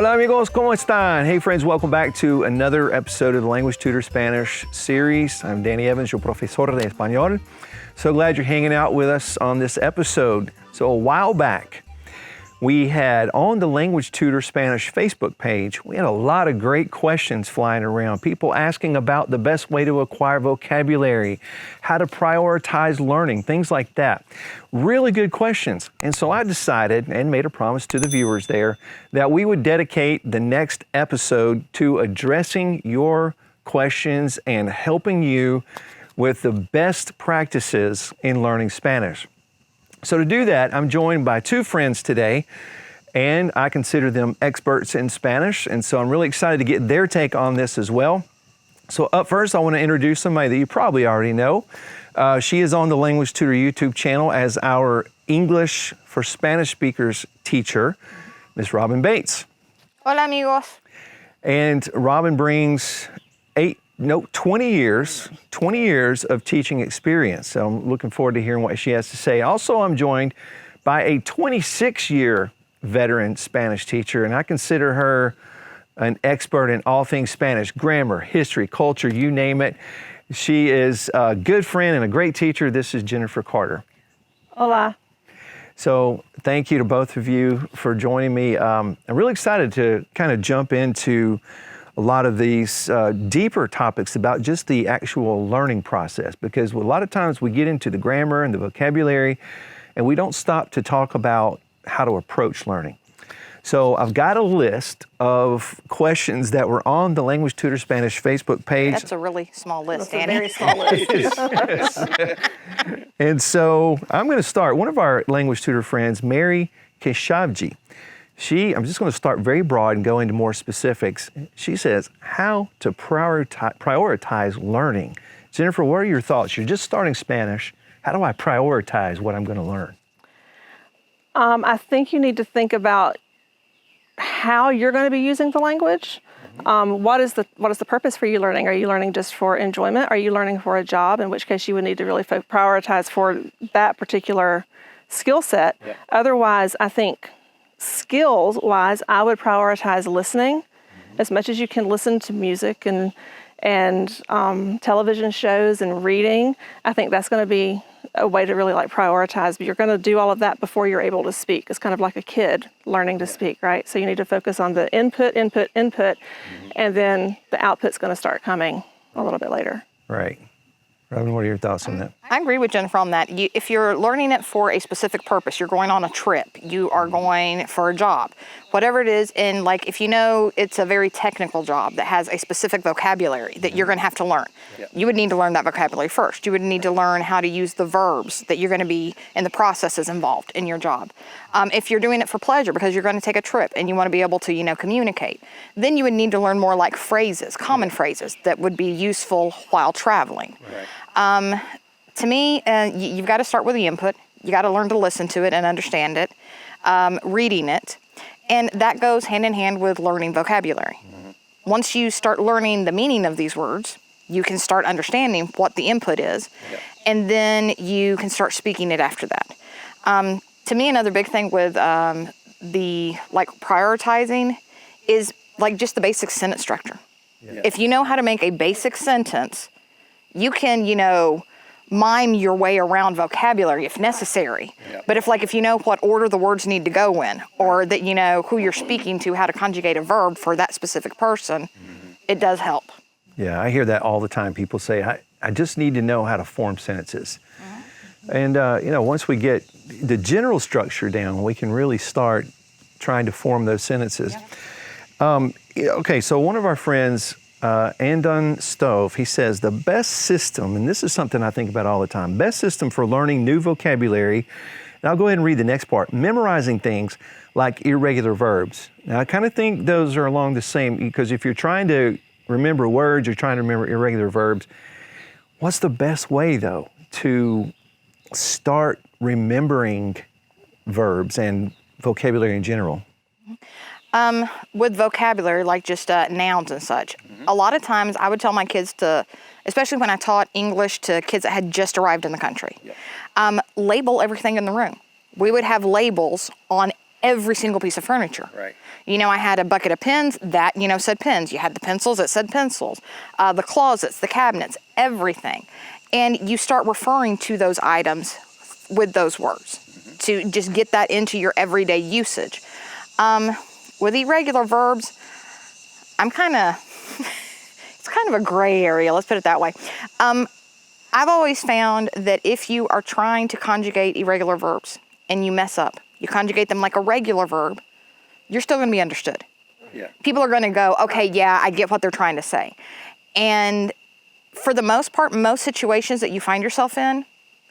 Hola amigos, ¿cómo están? Hey friends, welcome back to another episode of the Language Tutor Spanish series. I'm Danny Evans, your profesor de español. So glad you're hanging out with us on this episode. So a while back, we had on the Language Tutor Spanish Facebook page, we had a lot of great questions flying around. People asking about the best way to acquire vocabulary, how to prioritize learning, things like that. Really good questions. And so I decided and made a promise to the viewers there that we would dedicate the next episode to addressing your questions and helping you with the best practices in learning Spanish. So to do that, I'm joined by two friends today, and I consider them experts in Spanish, and so I'm really excited to get their take on this as well. So up first, I want to introduce somebody that you probably already know. She is on the Language Tutor YouTube channel as our English for Spanish speakers teacher, Miss Robin Bates. Hola amigos. And Robin brings 20 years of teaching experience. So I'm looking forward to hearing what she has to say. Also, I'm joined by a 26-year veteran Spanish teacher, and I consider her an expert in all things Spanish, grammar, history, culture, you name it. She is a good friend and a great teacher. This is Jennifer Carter. Hola. So thank you to both of you for joining me. I'm really excited to kind of jump into a lot of these deeper topics about just the actual learning process, because a lot of times we get into the grammar and the vocabulary and we don't stop to talk about how to approach learning. So I've got a list of questions that were on the Language Tutor Spanish Facebook page. That's a really small list, That's Danny. a very small list. And so I'm going to start. One of our language tutor friends, Mary Keshavji, I'm just going to start very broad and go into more specifics. She says, how to prioritize learning. Jennifer, what are your thoughts? You're just starting Spanish. How do I prioritize what I'm going to learn? I think you need to think about how you're going to be using the language. What is the purpose for you learning? Are you learning just for enjoyment? Are you learning for a job? In which case you would need to really prioritize for that particular skill set. Yeah. Otherwise, I think skills-wise, I would prioritize listening as much as you can. Listen to music and television shows and reading. I think that's going to be a way to really prioritize. But you're going to do all of that before you're able to speak. It's kind of like a kid learning to speak, right? So you need to focus on the input, and then the output's going to start coming a little bit later. Right. Robin, what are your thoughts on that? I agree with Jennifer on that. If you're learning it for a specific purpose, you're going on a trip, you are going for a job, whatever it is, and if you know it's a very technical job that has a specific vocabulary that you're going to have to learn, you would need to learn that vocabulary first. You would need to learn how to use the verbs that you're going to be in the processes involved in your job. If you're doing it for pleasure because you're going to take a trip and you want to be able to, communicate, then you would need to learn more phrases, common phrases that would be useful while traveling. Right. To me, you've got to start with the input. You got to learn to listen to it and understand it, reading it, and that goes hand in hand with learning vocabulary. Mm-hmm. Once you start learning the meaning of these words, you can start understanding what the input is, and then you can start speaking it after that. To me, another big thing with the prioritizing is just the basic sentence structure. Yeah. If you know how to make a basic sentence, you can, mime your way around vocabulary if necessary. Yep. But if you know what order the words need to go in, or that you know who you're speaking to, how to conjugate a verb for that specific person, it does help. Yeah, I hear that all the time. People say, I just need to know how to form sentences. And, once we get the general structure down, we can really start trying to form those sentences. Yeah. Okay, so one of our friends, Andon Stove, he says the best system, and this is something I think about all the time, best system for learning new vocabulary, and I'll go ahead and read the next part, memorizing things like irregular verbs. Now, I kind of think those are along the same, because if you're trying to remember words, you're trying to remember irregular verbs, what's the best way, though, to start remembering verbs and vocabulary in general? With vocabulary, just nouns and such, a lot of times I would tell my kids to, especially when I taught English to kids that had just arrived in the country, label everything in the room. We would have labels on every single piece of furniture. Right. You know, I had a bucket of pens that, you know, said pens. You had the pencils that said pencils, the closets, the cabinets, everything. And you start referring to those items with those words to just get that into your everyday usage. With irregular verbs, I'm kind of, it's kind of a gray area, let's put it that way. I've always found that if you are trying to conjugate irregular verbs and you mess up, you conjugate them like a regular verb, you're still going to be understood. Yeah. People are going to go, okay, yeah, I get what they're trying to say. And for the most part, most situations that you find yourself in,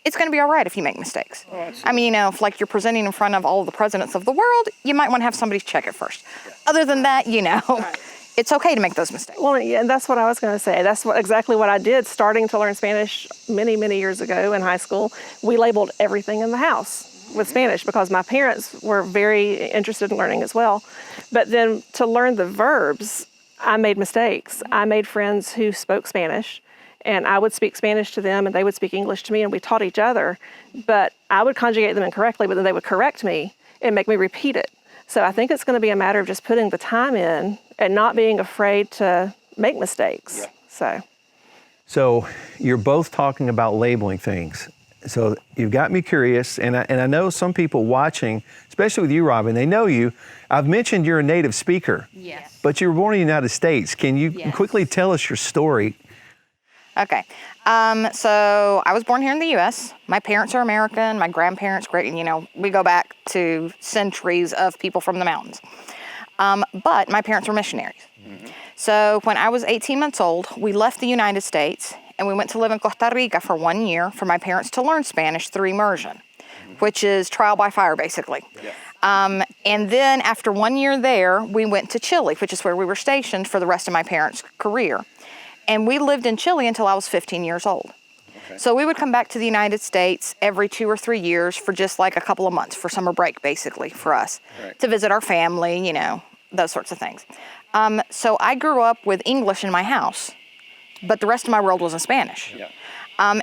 it's going to be all right if you make mistakes. Oh, I mean, you know, if like you're presenting in front of all of the presidents of the world, you might want to have somebody check it first. Yeah. Other than that, you know, it's okay to make those mistakes. Well, yeah, and that's what I was going to say. That's exactly what I did starting to learn Spanish many, many years ago in high school. We labeled everything in the house with Spanish because my parents were very interested in learning as well. But then to learn the verbs, I made mistakes. I made friends who spoke Spanish, and I would speak Spanish to them and they would speak English to me, and we taught each other. But I would conjugate them incorrectly, but then they would correct me and make me repeat it. So I think it's going to be a matter of just putting the time in and not being afraid to make mistakes. Yeah. So you're both talking about labeling things. So you've got me curious, and I know some people watching, especially with you, Robin, they know you. I've mentioned you're a native speaker. Yes. But you were born in the United States. Can you quickly tell us your story? Okay. So I was born here in the U.S. My parents are American. My grandparents, great, you know, we go back to centuries of people from the mountains. But my parents were missionaries. Mm-hmm. So when I was 18 months old, we left the United States and we went to live in Costa Rica for 1 year for my parents to learn Spanish through immersion, which is trial by fire, basically. Yeah. And then after 1 year there, we went to Chile, which is where we were stationed for the rest of my parents' career. And we lived in Chile until I was 15 years old. Okay. So we would come back to the United States every 2 or 3 years for just like a couple of months, for summer break, basically, for us, to visit our family, you know, those sorts of things. So I grew up with English in my house, but the rest of my world was in Spanish. Yeah.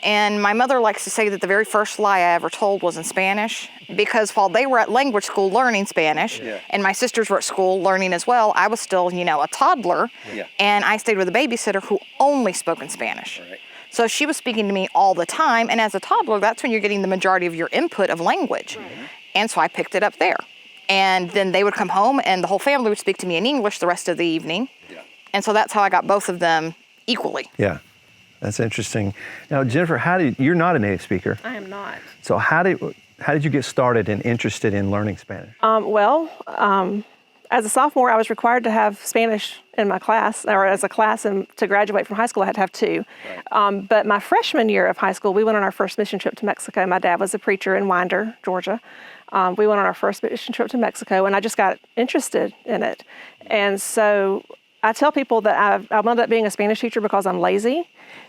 And my mother likes to say that the very first lie I ever told was in Spanish, because while they were at language school learning Spanish, and my sisters were at school learning as well, I was still, you know, a toddler, and I stayed with a babysitter who only spoke in Spanish. Right. So she was speaking to me all the time, and as a toddler, that's when you're getting the majority of your input of language. Mm-hmm. And so I picked it up there. And then they would come home, and the whole family would speak to me in English the rest of the evening. Yeah. And so that's how I got both of them equally. Yeah. That's interesting. Now, Jennifer, you're not a native speaker. I am not. So how did you get started and interested in learning Spanish? As a sophomore, I was required to have Spanish in my class, or as a class, and to graduate from high school, I had to have 2. Right. But my freshman year of high school, we went on our first mission trip to Mexico. My dad was a preacher in Winder, Georgia. We went on our first mission trip to Mexico, and I just got interested in it. And so I tell people that I wound up being a Spanish teacher because I'm lazy,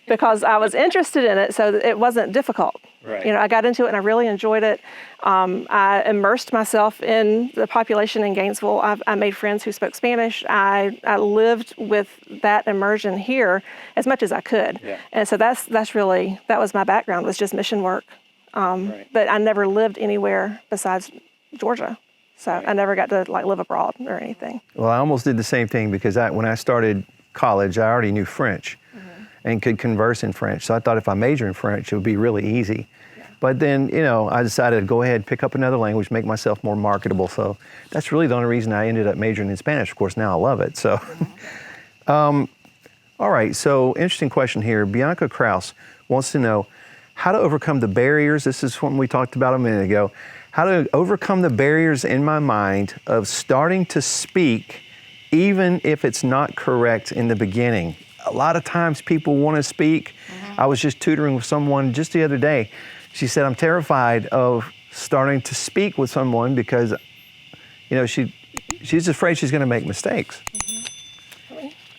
because I was interested in it, so it wasn't difficult. Right. You know, I got into it and I really enjoyed it. I immersed myself in the population in Gainesville. I made friends who spoke Spanish. I lived with that immersion here as much as I could. Yeah. And so that was my background, was just mission work. But I never lived anywhere besides Georgia. So I never got to live abroad or anything. Well, I almost did the same thing, because when I started college, I already knew French and could converse in French. So I thought if I major in French, it would be really easy. Yeah. But then, you know, I decided to go ahead and pick up another language, make myself more marketable. So that's really the only reason I ended up majoring in Spanish. Of course, now I love it. So, all right. So interesting question here. Bianca Kraus wants to know how to overcome the barriers. This is something we talked about a minute ago. How to overcome the barriers in my mind of starting to speak, even if it's not correct in the beginning. A lot of times people want to speak. I was just tutoring with someone just the other day. She said, I'm terrified of starting to speak with someone because, you know, she's afraid she's going to make mistakes.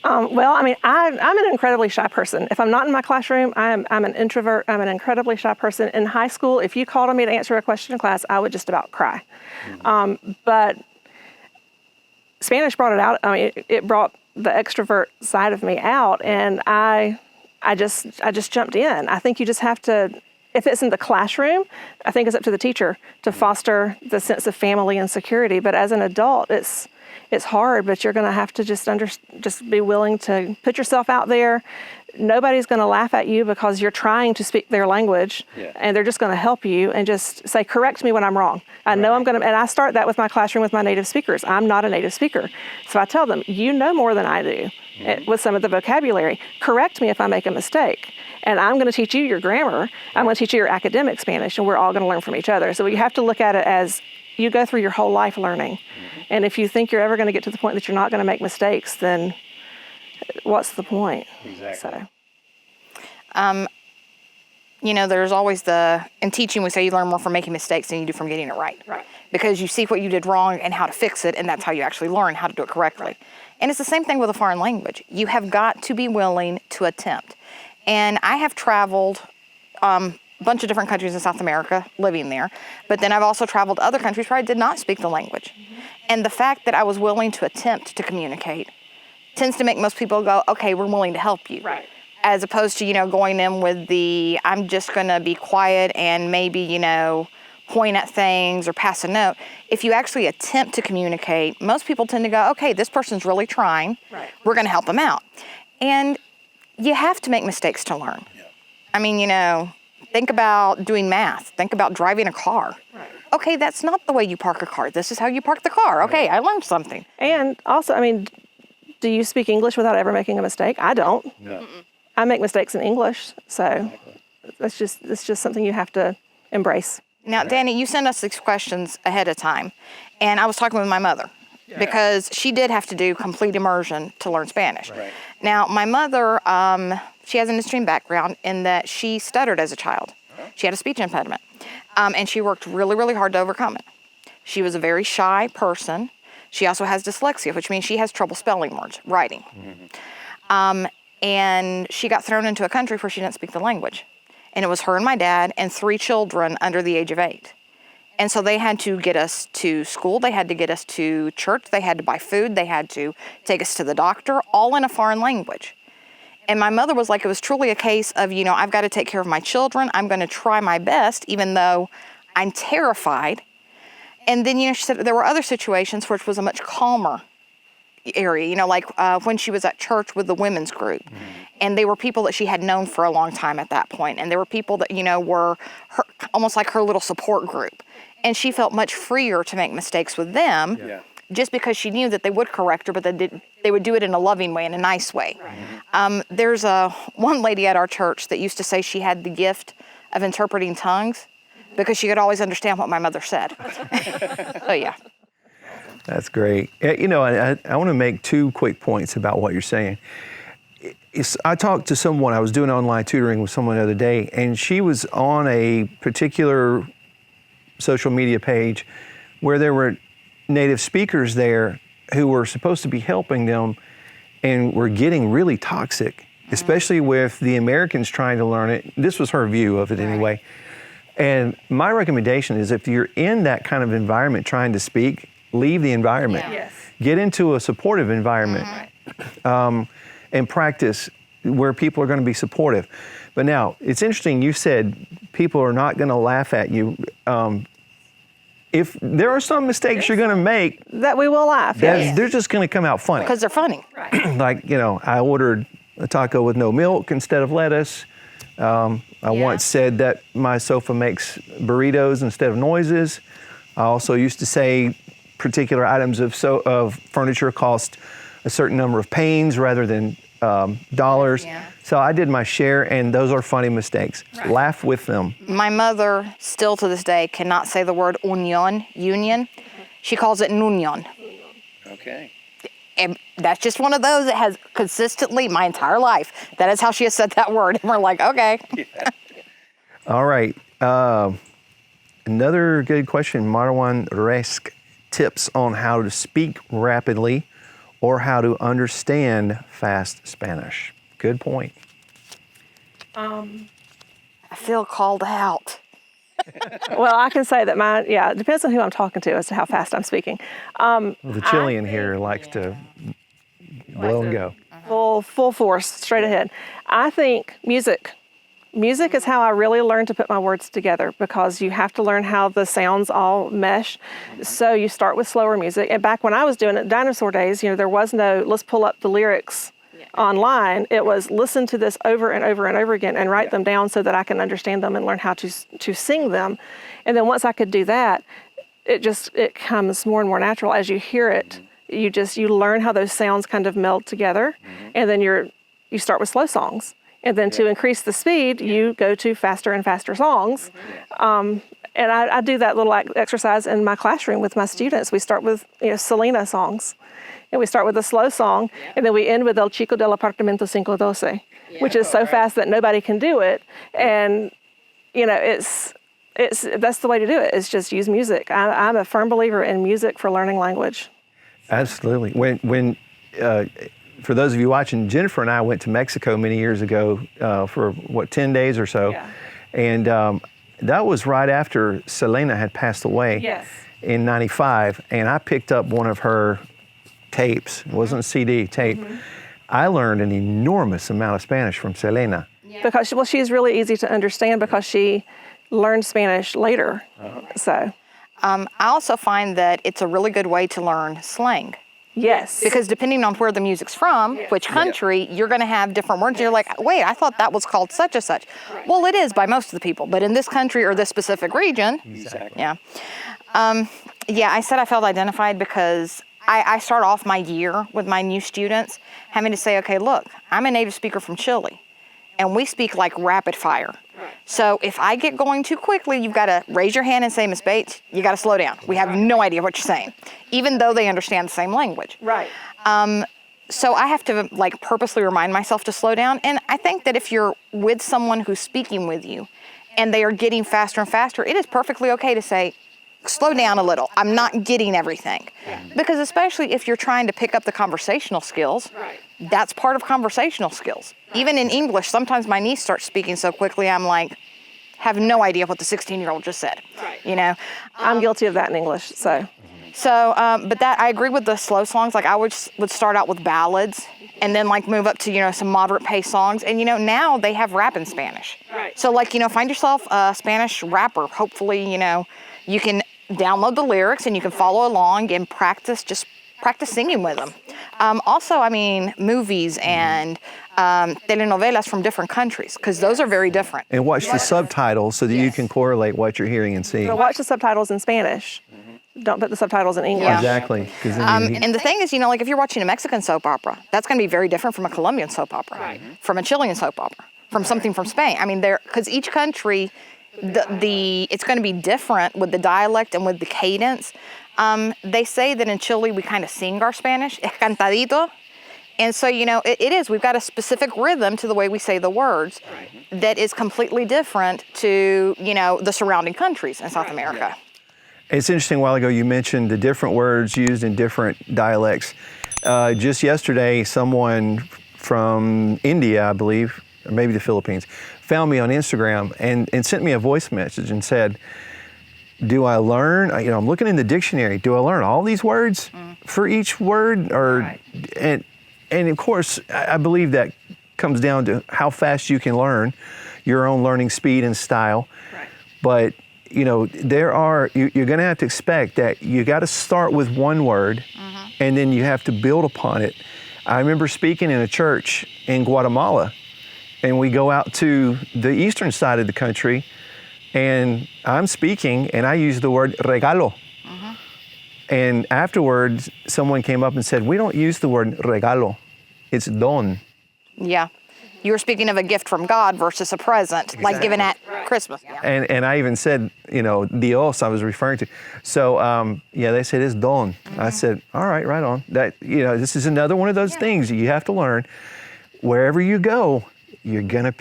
Well, I mean, I'm an incredibly shy person. If I'm not in my classroom, I'm an introvert. I'm an incredibly shy person. In high school, if you called on me to answer a question in class, I would just about cry. But Spanish brought it out. I mean, it brought the extrovert side of me out, and I just jumped in. I think you just have to if it's in the classroom, I think it's up to the teacher to foster the sense of family and security. But as an adult, it's hard, but you're going to have to just be willing to put yourself out there. Nobody's going to laugh at you because you're trying to speak their language, and they're just going to help you and just say, correct me when I'm wrong. I know I'm going to, and I start that with my classroom with my native speakers. I'm not a native speaker. So I tell them, you know more than I do with some of the vocabulary. Correct me if I make a mistake. And I'm going to teach you your grammar. I'm going to teach you your academic Spanish, and we're all going to learn from each other. So you have to look at it as you go through your whole life learning. And if you think you're ever going to get to the point that you're not going to make mistakes, then what's the point? Exactly. So. There's always in teaching, we say you learn more from making mistakes than you do from getting it right. Right. Because you see what you did wrong and how to fix it, and that's how you actually learn how to do it correctly. Right. And it's the same thing with a foreign language. You have got to be willing to attempt. And I have traveled a bunch of different countries in South America living there, but then I've also traveled to other countries where I did not speak the language. And the fact that I was willing to attempt to communicate tends to make most people go, okay, we're willing to help you. Right. As opposed to, going in with I'm just going to be quiet and maybe, point at things or pass a note. If you actually attempt to communicate, most people tend to go, okay, this person's really trying. Right. We're going to help them out. And you have to make mistakes to learn. Yeah. I mean, think about doing math. Think about driving a car. Right. Okay, that's not the way you park a car. This is how you park the car. Okay, I learned something. And also, do you speak English without ever making a mistake? I don't. No. I make mistakes in English, so it's just something you have to embrace. Now, Danny, you sent us these questions ahead of time, and I was talking with my mother because she did have to do complete immersion to learn Spanish. Right. Now, my mother, she has an extreme background in that she stuttered as a child. She had a speech impediment, and she worked really, really hard to overcome it. She was a very shy person. She also has dyslexia, which means she has trouble spelling words, writing. Mm-hmm. And she got thrown into a country where she didn't speak the language. And it was her and my dad and 3 children under the age of 8. And so they had to get us to school. They had to get us to church. They had to buy food. They had to take us to the doctor, all in a foreign language. And my mother was like, it was truly a case of, I've got to take care of my children. I'm going to try my best, even though I'm terrified. And then, she said there were other situations which was a much calmer area, like when she was at church with the women's group. Mm-hmm. And they were people that she had known for a long time at that point. And there were people that, were her, almost like her little support group. And she felt much freer to make mistakes with them just because she knew that they would correct her, but they would do it in a loving way, in a nice way. Right. There's one lady at our church that used to say she had the gift of interpreting tongues because she could always understand what my mother said. So, yeah. That's great. I want to make 2 quick points about what you're saying. I talked to someone, I was doing online tutoring with someone the other day, and she was on a particular social media page where there were native speakers there who were supposed to be helping them and were getting really toxic, especially with the Americans trying to learn it. This was her view of it anyway. And my recommendation is if you're in that kind of environment trying to speak, leave the environment. Yeah. Yes. Get into a supportive environment and practice where people are going to be supportive. But now, it's interesting, you said people are not going to laugh at you. If there are some mistakes you're going to make, that we will laugh. They're just going to come out funny. Because they're funny. Right. Like, I ordered a taco with no milk instead of lettuce. I once said that my sofa makes burritos instead of noises. I also used to say particular items of furniture cost a certain number of pains rather than dollars. Yeah. So I did my share, and those are funny mistakes. Right. Laugh with them. My mother, still to this day, cannot say the word union. She calls it nuñon. Okay. And that's just one of those that has consistently, my entire life, that is how she has said that word. And we're like, okay. Yeah. All right. Another good question, Marwan Resk. Tips on how to speak rapidly or how to understand fast Spanish. Good point. I feel called out. Well, I can say that it depends on who I'm talking to as to how fast I'm speaking. The Chilean here likes to blow and go. Full force, straight ahead. I think music Music is how I really learned to put my words together, because you have to learn how the sounds all mesh. So you start with slower music. And back when I was doing it, dinosaur days, there was no, let's pull up the lyrics online. It was listen to this over and over and over again and write them down so that I can understand them and learn how to sing them. And then once I could do that, it comes more and more natural as you hear it. You learn how those sounds kind of meld together, and then you start with slow songs. And then to increase the speed, you go to faster and faster songs. And I do that little exercise in my classroom with my students. We start with Selena songs, and we start with a slow song, and then we end with El Chico del Apartamento 512, which is so fast that nobody can do it. And that's the way to do it. Is just use music. I'm a firm believer in music for learning language. Absolutely. When for those of you watching, Jennifer and I went to Mexico many years ago for 10 days or so. Yeah. And that was right after Selena had passed away in '95. And I picked up one of her tapes. It wasn't a CD, tape. I learned an enormous amount of Spanish from Selena. Because she's really easy to understand because she learned Spanish later. So I also find that it's a really good way to learn slang. yes. Because depending on where the music's from, which country, you're going to have different words. You're like, wait, I thought that was called such and such. Well, it is by most of the people, but in this country or this specific region, I said I felt identified because I start off my year with my new students having to say, okay, look, I'm a native speaker from Chile, and we speak like rapid fire. So if I get going too quickly, you've got to raise your hand and say, Miss Bates, you got to slow down. We have no idea what you're saying, even though they understand the same language. Right. So I have to purposely remind myself to slow down. And I think that if you're with someone who's speaking with you and they are getting faster and faster, it is perfectly okay to say, slow down a little. I'm not getting everything. Because especially if you're trying to pick up the conversational skills, that's part of conversational skills. Even in English, sometimes my niece starts speaking so quickly, I'm like, have no idea what the 16-year-old just said. I'm guilty of that in English, so. But that I agree with the slow songs. Like I would start out with ballads and then move up to, some moderate pace songs. And, now they have rap in Spanish. So find yourself a Spanish rapper. Hopefully, you can download the lyrics and you can follow along and practice singing with them. Also, movies and telenovelas from different countries, because those are very different. And watch the subtitles so that you can correlate what you're hearing and seeing. But watch the subtitles in Spanish. Don't put the subtitles in English. Exactly. And the thing is, if you're watching a Mexican soap opera, that's going to be very different from a Colombian soap opera, from a Chilean soap opera, from something from Spain. Because each country, it's going to be different with the dialect and with the cadence. They say that in Chile we kind of sing our Spanish, es cantadito. And so, it is. We've got a specific rhythm to the way we say the words that is completely different to, the surrounding countries in South America. It's interesting, a while ago you mentioned the different words used in different dialects. Just yesterday, someone from India, I believe, or maybe the Philippines, found me on Instagram and sent me a voice message and said, do I learn, I'm looking in the dictionary, do I learn all these words for each word? And of course, I believe that comes down to how fast you can learn, your own learning speed and style. But you're going to have to expect that you got to start with one word and then you have to build upon it. I remember speaking in a church in Guatemala, and we go out to the eastern side of the country, and I'm speaking and I use the word regalo. And afterwards, someone came up and said, we don't use the word regalo, it's don. Yeah. You were speaking of a gift from God versus a present, like given at Christmas. And I even said, Dios I was referring to. So, they said it's don. I said, all right, right on. That, this is another one of those things you have to learn. Wherever you go, you're gonna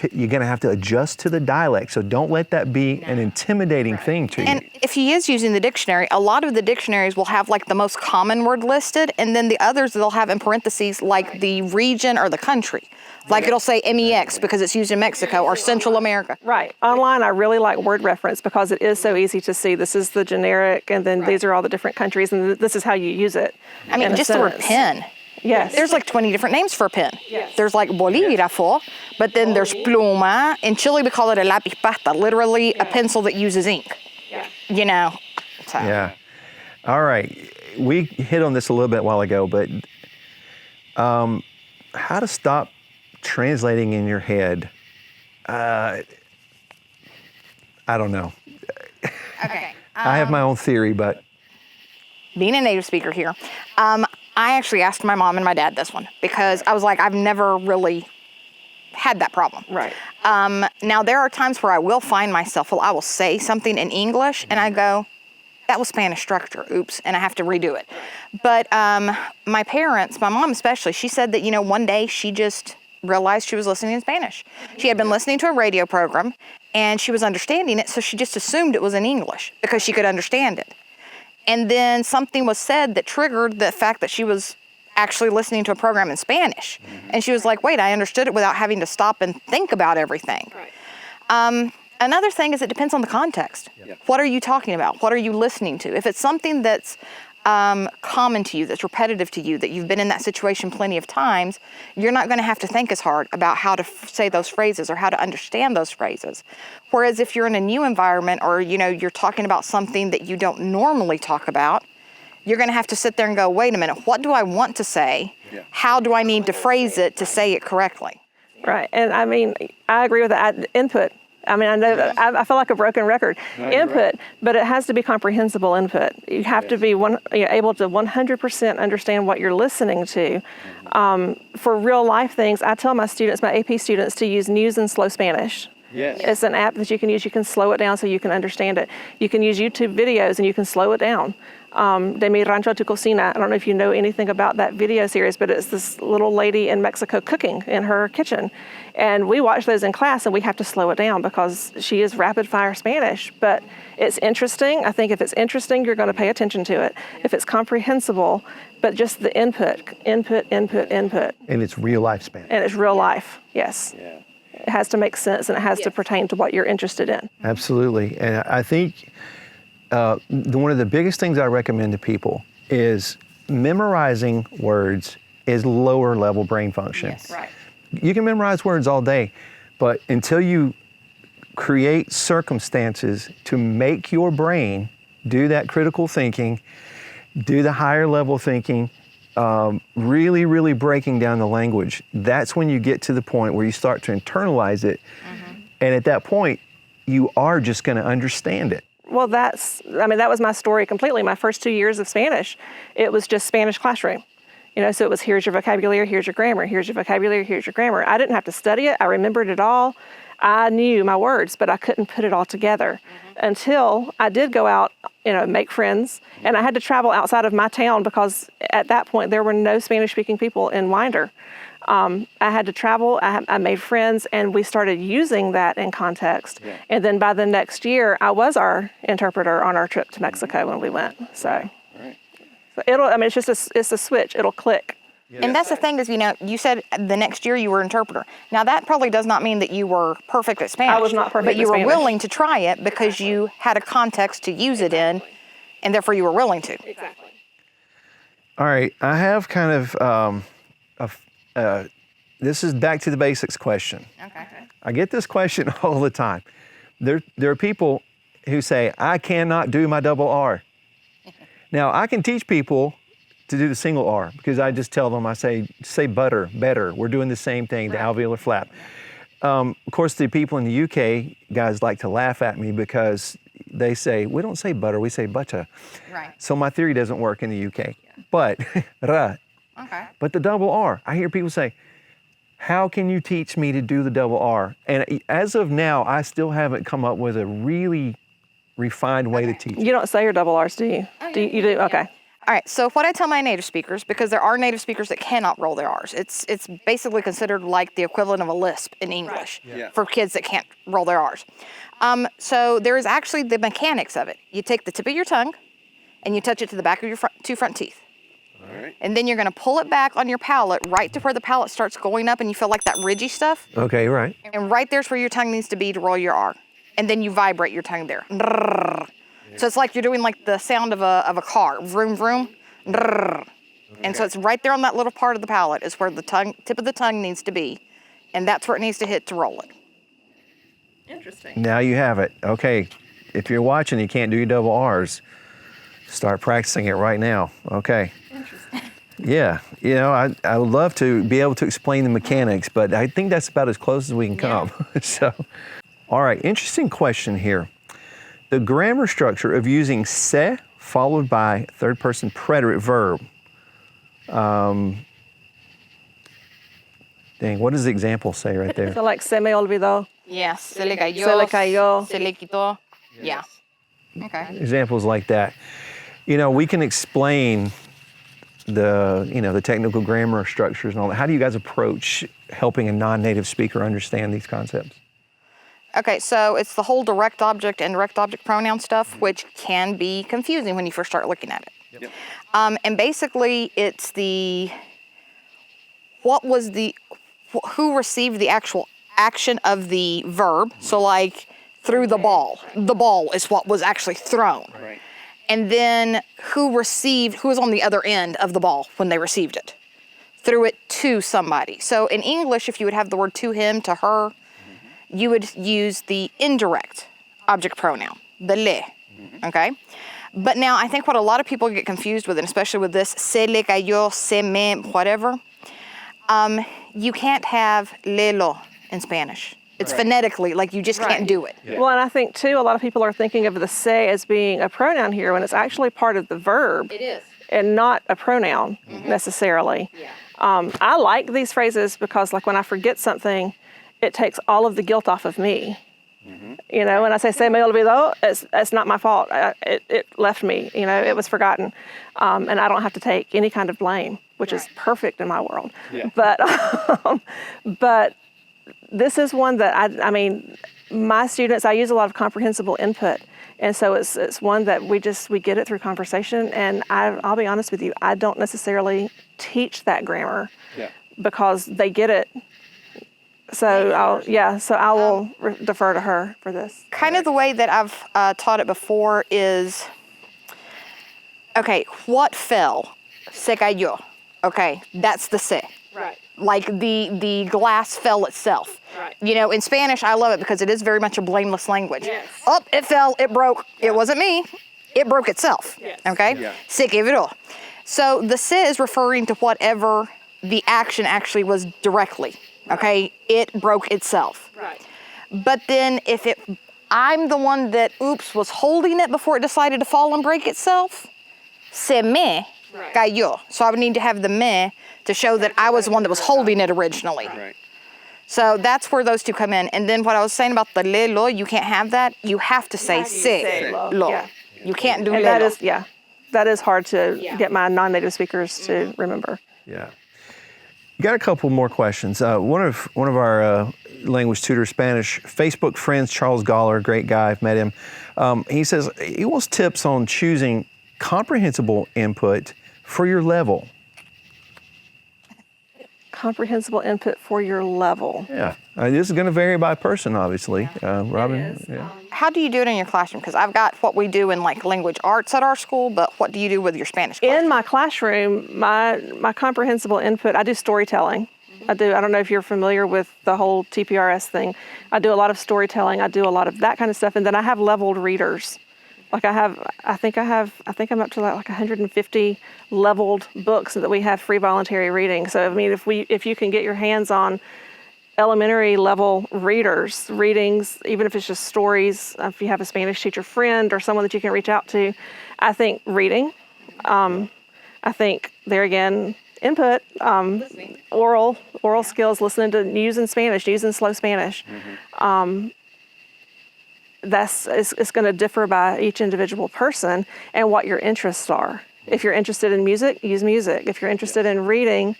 have to adjust to the dialect. So don't let that be an intimidating thing to you. And if he is using the dictionary, a lot of the dictionaries will have the most common word listed, and then the others they'll have in parentheses the region or the country. It'll say MEX because it's used in Mexico or Central America. Right. Online, I really like word reference because it is so easy to see. This is the generic, and then these are all the different countries, and this is how you use it. Just the word pen. Yes. There's like 20 different names for a pen. Yes. There's like bolígrafo, but then there's pluma. In Chile, we call it a lápiz pasta, literally a pencil that uses ink. Yeah. You know. So. Yeah. All right. We hit on this a little bit a while ago, but how to stop translating in your head? I don't know. Okay. I have my own theory, but Being a native speaker here, I actually asked my mom and my dad this one because I was like, I've never really had that problem. Right. Now, there are times where I will find myself, I will say something in English and I go, that was Spanish structure, oops, and I have to redo it. But my parents, my mom especially, she said that, one day she just realized she was listening in Spanish. She had been listening to a radio program and she was understanding it, so she just assumed it was in English because she could understand it. And then something was said that triggered the fact that she was actually listening to a program in Spanish. And she was like, wait, I understood it without having to stop and think about everything. Right. Another thing is it depends on the context. Yeah. What are you talking about? What are you listening to? If it's something that's common to you, that's repetitive to you, that you've been in that situation plenty of times, you're not going to have to think as hard about how to say those phrases or how to understand those phrases. Whereas if you're in a new environment or, you're talking about something that you don't normally talk about, you're going to have to sit there and go, wait a minute, what do I want to say? Yeah. How do I need to phrase it to say it correctly? Right. And I mean, I agree with that. Input. I mean, I know that I feel like a broken record. No, you're Input, right. but it has to be comprehensible input. You have to be able to 100% understand what you're listening to. For real life things, I tell my students, my AP students, to use News in Slow Spanish. Yes. It's an app that you can use. You can slow it down so you can understand it. You can use YouTube videos and you can slow it down. De Mi Rancho a Tu Cocina. I don't know if you know anything about that video series, but it's this little lady in Mexico cooking in her kitchen. And we watch those in class and we have to slow it down because she is rapid fire Spanish. But it's interesting. I think if it's interesting, you're going to pay attention to it. If it's comprehensible, but just the input. and it's real life Spanish. And it's real life, yes. Yeah. It has to make sense and it has to pertain to what you're interested in. Absolutely. And I think one of the biggest things I recommend to people is memorizing words is lower level brain function. Yes. Right. You can memorize words all day, but until you create circumstances to make your brain do that critical thinking, do the higher level thinking, really, really breaking down the language, that's when you get to the point where you start to internalize it. And at that point, you are just going to understand it. Well, that was my story completely. My first 2 years of Spanish, it was just Spanish classroom. So it was here's your vocabulary, here's your grammar, here's your vocabulary, here's your grammar. I didn't have to study it. I remembered it all. I knew my words, but I couldn't put it all together until I did go out, make friends. And I had to travel outside of my town because at that point there were no Spanish-speaking people in Winder. I had to travel, I made friends, and we started using that in context. Yeah. And then by the next year, I was our interpreter on our trip to Mexico when we went. So, Right. it's just it's a switch. It'll click. And that's the thing is, you said the next year you were interpreter. Now that probably does not mean that you were perfect at Spanish. I was not perfect but you at were Spanish. willing to try it because you had a context to use it in, and therefore you were willing to. Exactly. All right, I have kind of, this is back to the basics question. Okay. I get this question all the time. There are people who say, I cannot do my double R. Now, I can teach people to do the single R because I just tell them, I say butter, better. We're doing the same thing, the alveolar flap. Of course, the people in the UK, guys like to laugh at me because they say, we don't say butter, we say butter. Right. So my theory doesn't work in the UK. But, Okay. but the double R, I hear people say, how can you teach me to do the double R? And as of now, I still haven't come up with a really refined way to teach it. You don't say your double R's, do you? You do? Okay. All right, so what I tell my native speakers, because there are native speakers that cannot roll their R's, it's basically considered like the equivalent of a lisp in English Yeah. for kids that can't roll their R's. So there is actually the mechanics of it. You take the tip of your tongue and you touch it to the back of your two front teeth. All right. And then you're gonna pull it back on your palate right to where the palate starts going up and you feel like that ridgy stuff. Okay, right. And right there's where your tongue needs to be to roll your R. And then you vibrate your tongue there. So it's like you're doing like the sound of a car, vroom, vroom. And so it's right there on that little part of the palate is where the tip of the tongue needs to be. And that's where it needs to hit to roll it. Interesting. Now you have it. Okay, if you're watching, you can't do your double R's. Start practicing it right now. Okay. Interesting. Yeah, I would love to be able to explain the mechanics, but I think that's about as close as we can come. So, all right, interesting question here. The grammar structure of using se followed by third-person preterite verb. Dang, what does the example say right there? So like se me olvidó. Yes. Se le cayó. Se le cayó. Se le quitó. Yeah. Okay. Examples like that. We can explain the technical grammar structures and all that. How do you guys approach helping a non-native speaker understand these concepts? Okay, so it's the whole direct object and direct object pronoun stuff, which can be confusing when you first start looking at it. Yep. And basically, it's who received the actual action of the verb. So like threw the ball. The ball is what was actually thrown. Right. And then who was on the other end of the ball when they received it. Threw it to somebody. So in English, if you would have the word to him, to her, you would use the indirect object pronoun, the le, okay? But now I think what a lot of people get confused with, and especially with this, se le cayó, se me, whatever, you can't have lelo in Spanish. It's phonetically, like you just can't do it. Yeah. Well, and I think too, a lot of people are thinking of the se as being a pronoun here when it's actually part of the verb. It is. And not a pronoun necessarily. Yeah. I like these phrases because like when I forget something, it takes all of the guilt off of me. When I say se me olvidó, it's not my fault. It left me, it was forgotten. And I don't have to take any kind of blame, which is perfect in my world. Yeah. But this is one that my students, I use a lot of comprehensible input. And so it's one that we get it through conversation. And I'll be honest with you, I don't necessarily teach that grammar because they get it. So I will defer to her for this. Kind of the way that I've taught it before is, okay, what fell? Se cayó. Okay, that's the se. Right. Like the glass fell itself. Right. In Spanish, I love it because it is very much a blameless language. Yes. Oh, it fell, it broke. Yeah. It wasn't me. It broke itself. Yes. Okay? Yeah. Se quebró. So the se is referring to whatever the action actually was directly. Okay? It broke itself. Right. But then I'm the one that, was holding it before it decided to fall and break itself, se me cayó. So I would need to have the me to show that I was the one that was holding it originally. Right. So that's where those two come in. And then what I was saying about the le lo, you can't have that. You have to say se lo. Yeah. You can't do and le lo. That is hard to get my non-native speakers to remember. Yeah. Got a couple more questions. One of our language tutor Spanish Facebook friends, Charles Galler, great guy, I've met him. He says he wants tips on choosing comprehensible input for your level. Comprehensible input for your level. Yeah, this is going to vary by person, obviously. Robin. Yeah. How do you do it in your classroom? Because I've got what we do in like language arts at our school, but what do you do with your Spanish class? In my classroom, my comprehensible input, I do storytelling. I don't know if you're familiar with the whole TPRS thing. I do a lot of storytelling. I do a lot of that kind of stuff, and then I have leveled readers. Like I think I'm up to like 150 leveled books that we have free voluntary reading. So I mean, if you can get your hands on elementary level readings, even if it's just stories, if you have a Spanish teacher friend or someone that you can reach out to, I think reading. I think there again, input, oral skills, listening to using Spanish, using slow Spanish. It's going to differ by each individual person and what your interests are. If you're interested in music, use music. If you're interested in reading,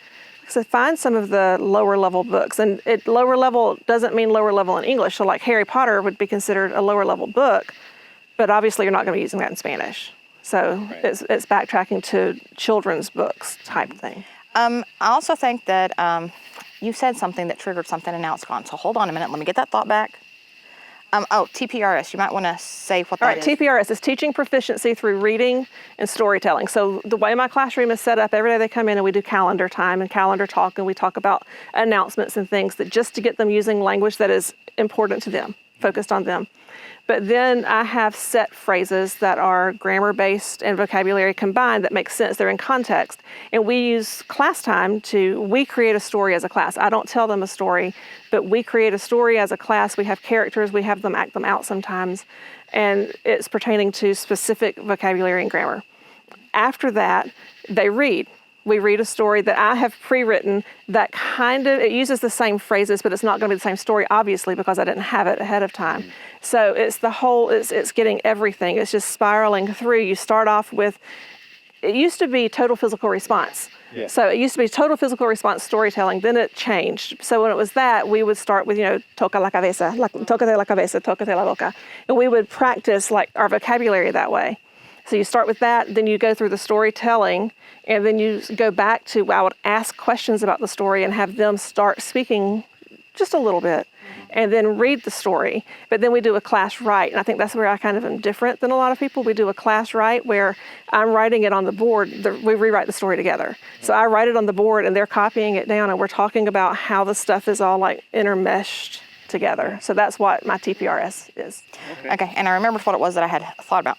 so find some of the lower level books. And lower level doesn't mean lower level in English. So like Harry Potter would be considered a lower level book, but obviously you're not going to be using that in Spanish. So it's backtracking to children's books type thing. I also think that you said something that triggered something and now it's gone. So hold on a minute. Let me get that thought back. TPRS. You might want to say what All that right, is. TPRS is teaching proficiency through reading and storytelling. So the way my classroom is set up, every day they come in and we do calendar time and calendar talk, and we talk about announcements and things that just to get them using language that is important to them, focused on them. But then I have set phrases that are grammar-based and vocabulary combined that make sense. They're in context. And we use class time we create a story as a class. I don't tell them a story, but we create a story as a class. We have characters. We have them act them out sometimes. And it's pertaining to specific vocabulary and grammar. After that, they read. We read a story that I have pre-written that it uses the same phrases, but it's not going to be the same story, obviously, because I didn't have it ahead of time. So it's getting everything. It's just spiraling through. You start off with, it used to be total physical response. Yeah. So it used to be total physical response storytelling, then it changed. So when it was that, we would start with, toca la cabeza, tócate la cabeza, tócate la boca. And we would practice like our vocabulary that way. So you start with that, then you go through the storytelling, and then you go back to, I would ask questions about the story and have them start speaking just a little bit, and then read the story. But then we do a class write, and I think that's where I kind of am different than a lot of people. We do a class write where I'm writing it on the board. We rewrite the story together. So I write it on the board, and they're copying it down, and we're talking about how the stuff is all like intermeshed together. So that's what my TPRS is. Okay, and I remembered what it was that I had thought about.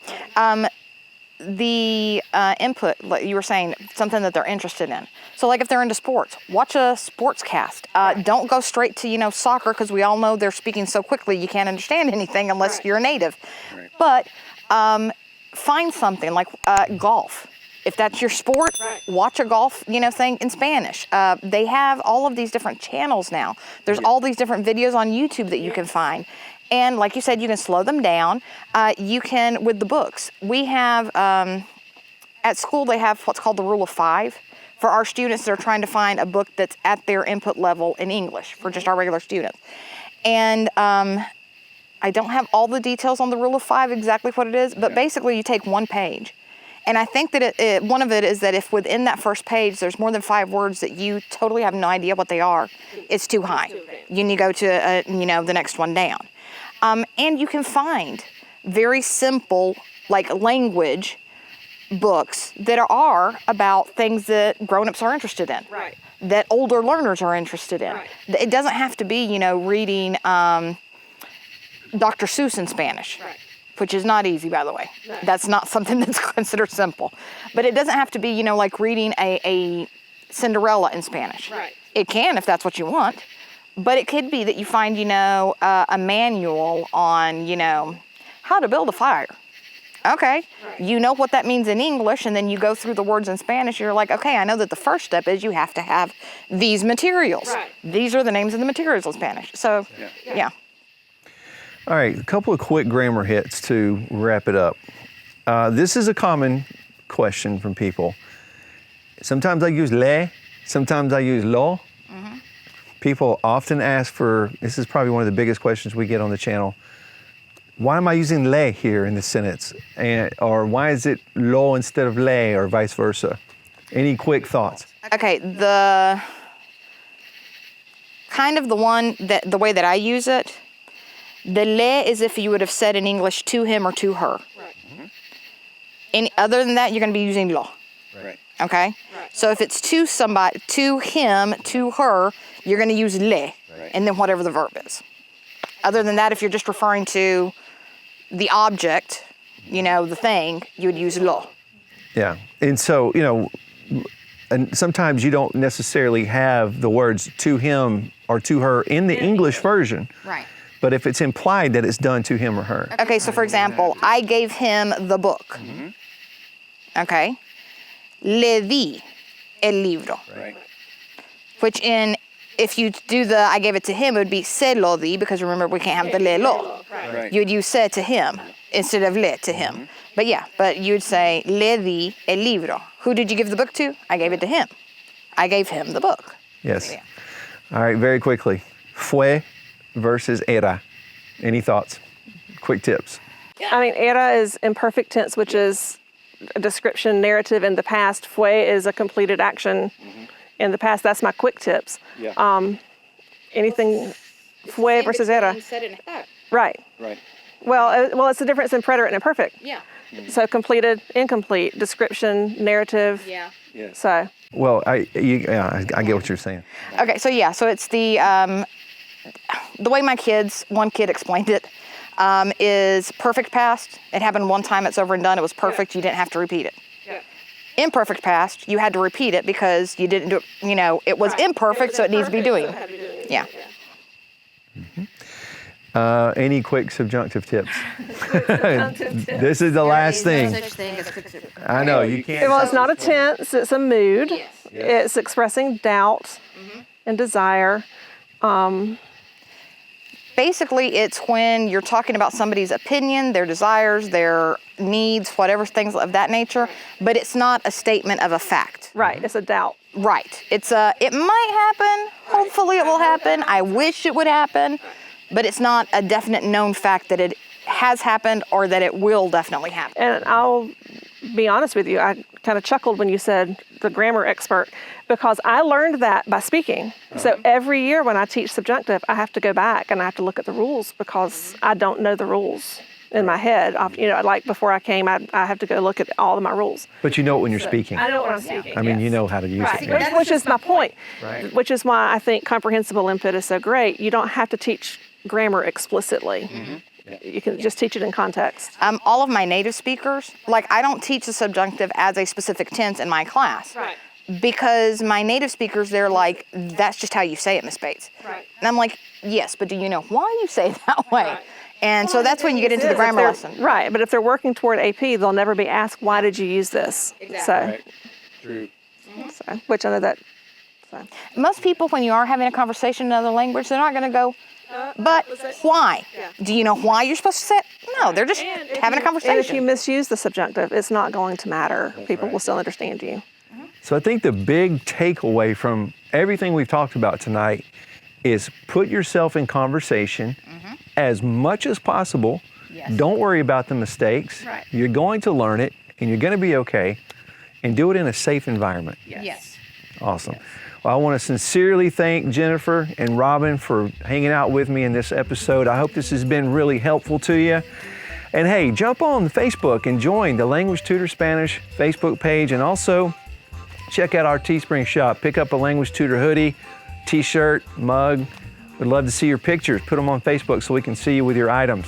The input, like you were saying, something that they're interested in. So like if they're into sports, watch a sports cast. Don't go straight to, soccer, because we all know they're speaking so quickly you can't understand anything unless you're a native. Right. But find something like golf. If that's your sport, watch a golf, thing in Spanish. They have all of these different channels now. There's all these different videos on YouTube that you can find. And like you said, you can slow them down. You can, with the books, we have, at school, they have what's called the rule of 5 for our students that are trying to find a book that's at their input level in English for just our regular students. And I don't have all the details on the rule of 5, exactly what it is, but basically you take one page. And I think that one of it is that if within that first page there's more than 5 words that you totally have no idea what they are, it's too high. You need to go to, the next one down. And you can find very simple, like language books that are about things that grown-ups are interested in, that older learners are interested in. It doesn't have to be, reading Dr. Seuss in Spanish, which is not easy, by the way. That's not something that's considered simple. But it doesn't have to be, like reading a Cinderella in Spanish. It can if that's what you want. But it could be that you find, a manual on, how to build a fire. Okay, you know what that means in English, and then you go through the words in Spanish, you're like, okay, I know that the first step is you have to have these materials. These are the names of the materials in Spanish. So, yeah. All right, a couple of quick grammar hits to wrap it up. This is a common question from people. Sometimes I use le, sometimes I use lo. People often ask this is probably one of the biggest questions we get on the channel. Why am I using le here in the sentence? Or why is it lo instead of le, or vice versa? Any quick thoughts? Okay, the way that I use it, the le is if you would have said in English to him or to her. Other than that, you're going to be using lo. Okay? So if it's to somebody, to him, to her, you're going to use le, and then whatever the verb is. Other than that, if you're just referring to the object, the thing, you would use lo. Yeah, and so, and sometimes you don't necessarily have the words to him or to her in the English version. But if it's implied that it's done to him or her. Okay, so for example, I gave him the book. Okay? Le di el libro. Which if you do I gave it to him, it would be se lo di, because remember, we can't have the le lo. You'd use se to him instead of le to him. But you'd say le di el libro. Who did you give the book to? I gave it to him. I gave him the book. Yes. All right, very quickly. Fue versus era. Any thoughts? Quick tips. Era is imperfect tense, which is a description, narrative in the past. Fue is a completed action in the past. That's my quick tips. Anything fue versus era. Right. Right. Well, it's the difference in preterite and imperfect. Yeah. So completed, incomplete, description, narrative. Yeah. Yes. So Well, I get what you're saying. Okay, so it's the way one kid explained it, is perfect past. It happened one time, it's over and done, it was perfect, you didn't have to repeat it. Imperfect past, you had to repeat it because you didn't do it, it was imperfect, so it needs to be doing. Yeah. Any quick subjunctive tips? This is the last thing. I know, you can't. well, it's not a tense, it's a mood. It's expressing doubt and desire. Basically, it's when you're talking about somebody's opinion, their desires, their needs, whatever things of that nature, but it's not a statement of a fact. Right, it's a doubt. Right. It might happen, hopefully it will happen, I wish it would happen, but it's not a definite known fact that it has happened or that it will definitely happen. And I'll be honest with you, I kind of chuckled when you said the grammar expert, because I learned that by speaking. So every year when I teach subjunctive, I have to go back and I have to look at the rules because I don't know the rules in my head. Like before I came, I have to go look at all of my rules. But you know it when you're speaking. I know what I'm speaking. I mean, you know how to use Right, it. Yeah. which is my point. Right. Which is why I think comprehensible input is so great. You don't have to teach grammar explicitly. You can just teach it in context. All of my native speakers, I don't teach the subjunctive as a specific tense in my class. Right. Because my native speakers, they're like, that's just how you say it, Miss Bates. Right. And I'm like, yes, but do you know why you say it that way? Right. And so that's when you get into the grammar lesson. Right, but if they're working toward AP, they'll never be asked, why did you use this? Exactly. True. So, which I know that. So. Most people, when you are having a conversation in another language, they're not going to go, but why? Do you know why you're supposed to say it? No, they're just having a conversation. And if you misuse the subjunctive, it's not going to matter. People will still understand you. So I think the big takeaway from everything we've talked about tonight is put yourself in conversation as much as possible. Yes. Don't worry about the mistakes. Right. You're going to learn it and you're going to be okay, and do it in a safe environment. Yes. Awesome. Well, I want to sincerely thank Jennifer and Robin for hanging out with me in this episode. I hope this has been really helpful to you. And hey, jump on Facebook and join the Language Tutor Spanish Facebook page, and also check out our Teespring shop. Pick up a Language Tutor hoodie, t-shirt, mug. We'd love to see your pictures. Put them on Facebook so we can see you with your items.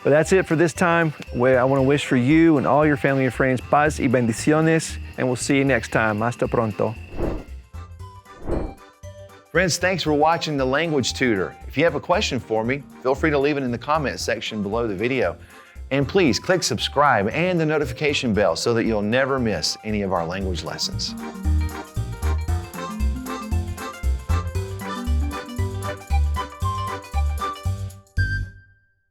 But that's it for this time. I want to wish for you and all your family and friends paz y bendiciones, and we'll see you next time. Hasta pronto. Friends, thanks for watching The Language Tutor. If you have a question for me, feel free to leave it in the comment section below the video. And please click subscribe and the notification bell so that you'll never miss any of our language lessons.